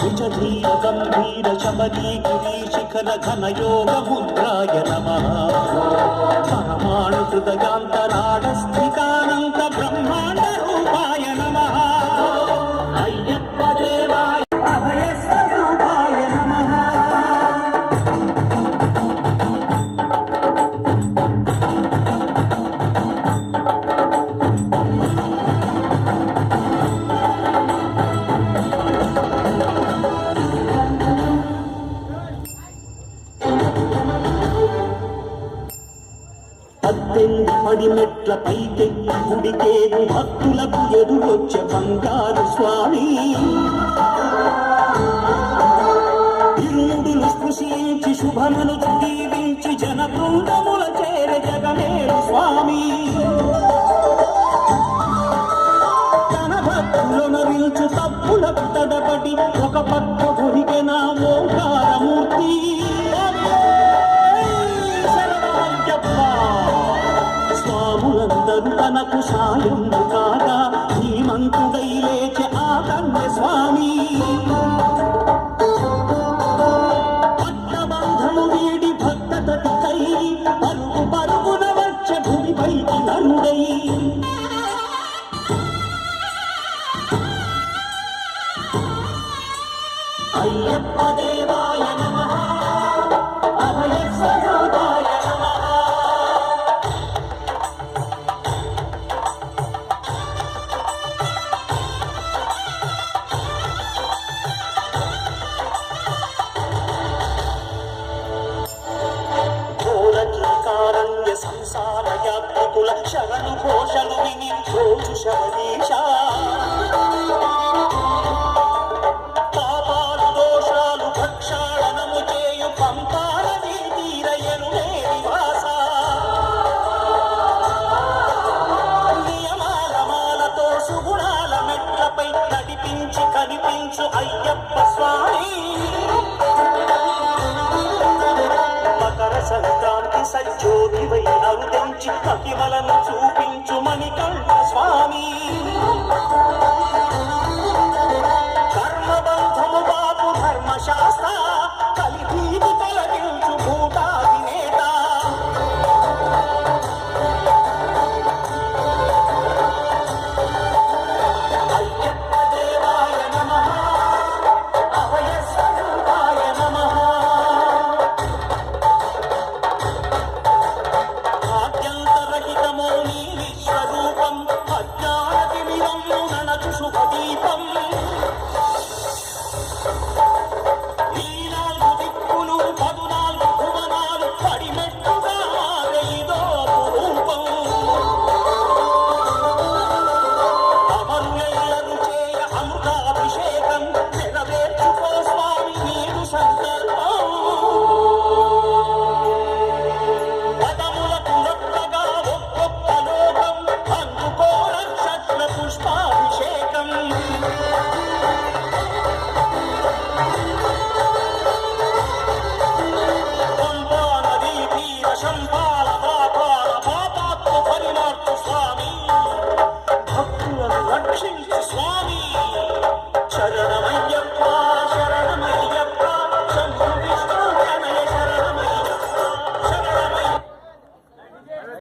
విచధీర గంభీర శబరీగిరి శిఖర ఘనయోగ ముద్రాయ నమః పరమాణు హృదయాంతరాళ స్థితానంత బ్రహ్మాండ రూపాయ నమః అయ్యప్ప దేవాయ అభయ స్వరూపాయ నమః. పద్దెనిమిది పడిమెట్ల పైకెక్కి గుడికేగు భక్తులకు ఎదురొచ్చే బంగారు స్వామి ఇరుముడులు స్పృశించి శుభమును దీవించి జనబృందముల చేరే జగమేరు స్వామి తన భక్తులను నిల్చు తప్పులకు తడబడి ఒక పక్క గురికెన ఓంకారమూర్తి స్వాములందరూ తనకు సాయం కాగా ధీమంతుడై లేచే ఆ కన్య స్వామి భక్తబంధము వీడి భక్తతటికై పరుగు పరుగున వచ్చే భూమిపైకి నరుడై అయ్యప్ప దేవాయ నమః అభయ స్వరూపాయ నమః. ఘోరకీకారణ్య సంసార యాత్రికుల శరణు ఘోషలు విని రోజు శబరీశ పాపాలు దోషాలు ప్రక్షాళనము చేయు పంపాల తీరయను నివాస నియమాలమాలతో సుగుణాల మెట్లపై నడిపించి కనిపించు అయ్యప్ప స్వామి మకర సంక్రాంతి సజ్జోగివై నరుదెంచి మహిమలను చూపించు మణికంఠ స్వామి